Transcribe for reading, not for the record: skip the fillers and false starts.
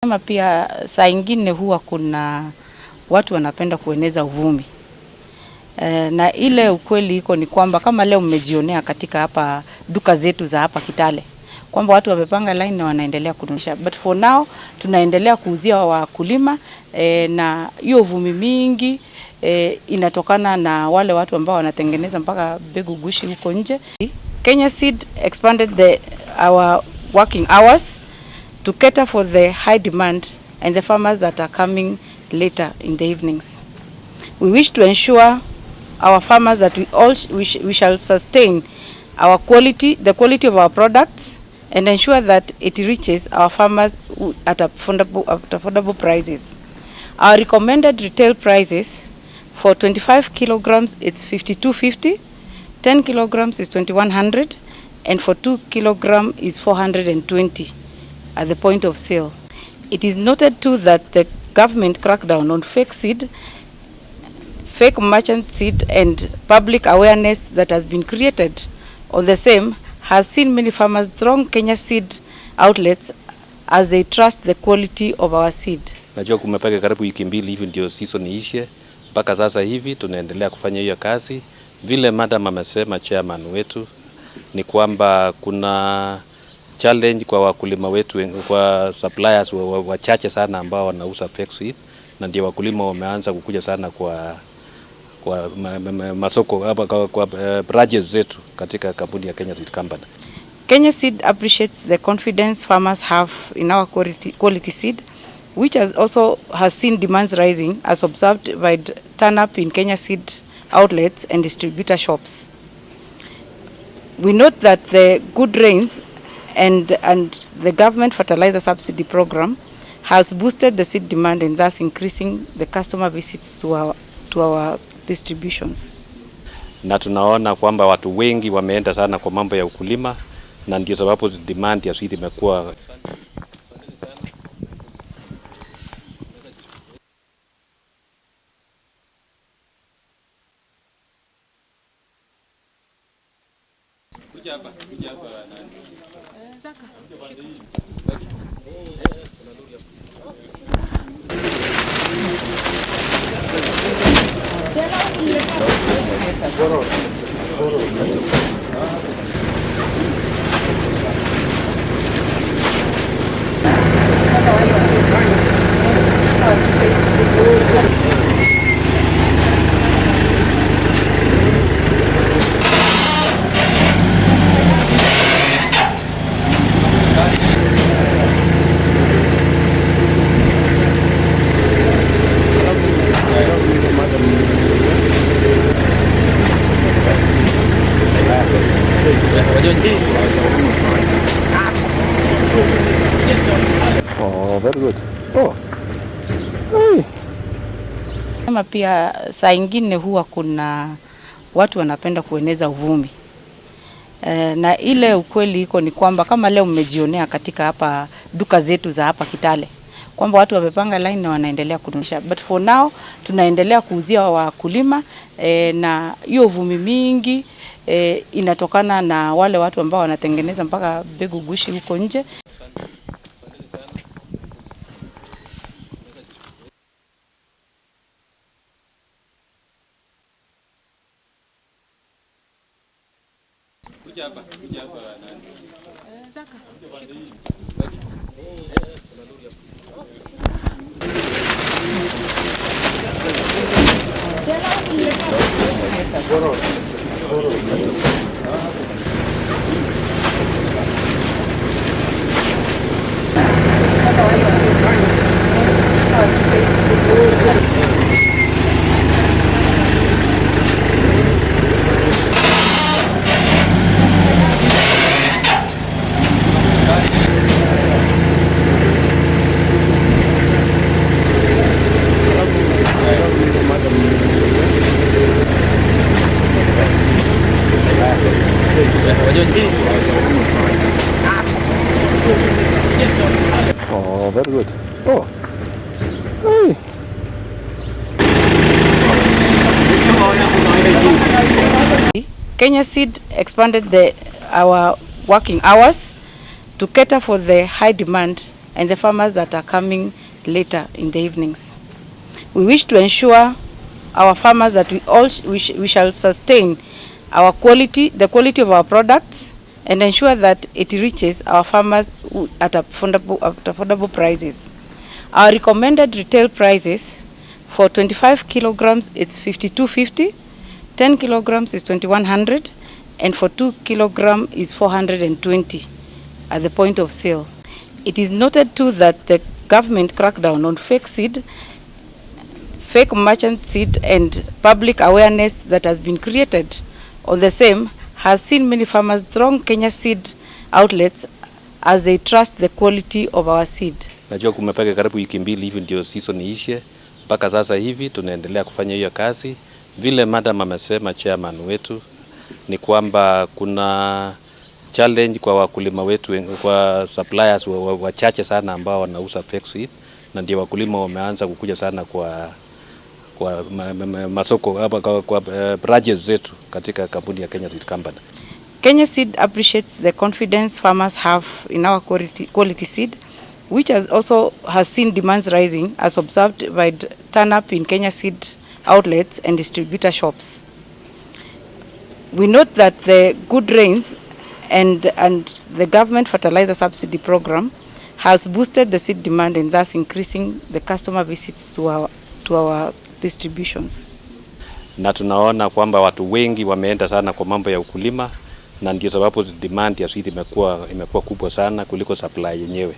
Kama pia saa ingine huwa kuna watu wanapenda kueneza uvumi. Na ile ukweli iko ni kwamba kama leo mmejionea katika hapa duka zetu za hapa Kitale kwamba watu wamepanga line na wanaendelea kununua. But for now tunaendelea kuuzia wakulima na hiyo uvumi mingi inatokana na wale watu ambao wanatengeneza mpaka mbegu gushi huko nje. Kenya Seed expanded our working hours to cater for the high demand and the farmers that are coming later in the evenings. We wish to ensure our farmers that we shall sustain our quality, the quality of our products, and ensure that it reaches our farmers at affordable prices. Our recommended retail prices for 25 kilograms it's 52.50, 10 kilograms is 2100, and for 2 kilograms is 420 at the point of sale. It is noted too that the government crackdown on fake seed, fake merchant seed, and public awareness that has been created on the same has seen many farmers throng Kenya Seed outlets as they trust the quality of our seed. Najua kumepaka karibu wiki mbili hivi ndio season iishe. Mpaka sasa hivi tunaendelea kufanya hiyo kazi. Vile madam amesema, chairman wetu, ni kwamba kuna challenge kwa wakulima wetu, kwa suppliers wachache sana ambao wanauza fake seed, na ndio wakulima wameanza kukuja sana kwa masoko kwa branches zetu katika kampuni ya Kenya Seed Company. Kenya Seed appreciates the confidence farmers have in our quality seed, which has seen demands rising as observed by turn up in Kenya Seed outlets and distributor shops. We note that the good rains and the government fertilizer subsidy program has boosted the seed demand and thus increasing the customer visits to our distributions. Na tunaona kwamba watu wengi wameenda sana kwa mambo ya ukulima, na ndio sababu demand ya seed imekuwa. Oh, very good. Oh. Kama pia saa ingine huwa kuna watu wanapenda kueneza uvumi. Na ile ukweli iko ni kwamba kama leo mmejionea katika hapa duka zetu za hapa Kitale kwamba watu wamepanga line na wanaendelea kununua. But for now tunaendelea kuuzia wakulima na hiyo uvumi mingi inatokana na wale watu ambao wanatengeneza mpaka mbegu gushi huko nje. Oh, very good. Oh. Hey. Kenya Seed expanded our working hours to cater for the high demand and the farmers that are coming later in the evenings. We wish to ensure our farmers that we shall sustain our the quality of our products, and ensure that it reaches our farmers at affordable prices. Our recommended retail prices for 25 kilograms it's 52.50, 10 kilograms is 2100, and for 2 kilograms is 420 at the point of sale. It is noted too that the government crackdown on fake seed, fake merchant seed, and public awareness that has been created on the same has seen many farmers throng Kenya seed outlets as they trust the quality of our seed. Najua kumepeka karibu wiki mbili hivi ndio season iishe. Mpaka sasa hivi tunaendelea kufanya hiyo kazi. Vile madam amesema, chairman wetu, ni kwamba kuna challenge kwa wakulima wetu, kwa suppliers wachache sana ambao wanauza fake seed, na ndio wakulima wameanza kukuja sana kwa masoko hapa kwa branches zetu katika kampuni ya Kenya Seed Company. Kenya Seed appreciates the confidence farmers have in our quality seed, which has seen demands rising as observed by turn up in Kenya Seed outlets and distributor shops. We note that the good rains and the government fertilizer subsidy program has boosted the seed demand and thus increasing the customer visits to our distributions. Na tunaona kwamba watu wengi wameenda sana kwa mambo ya ukulima, na ndio sababu demand ya seed imekuwa kubwa sana kuliko supply yenyewe.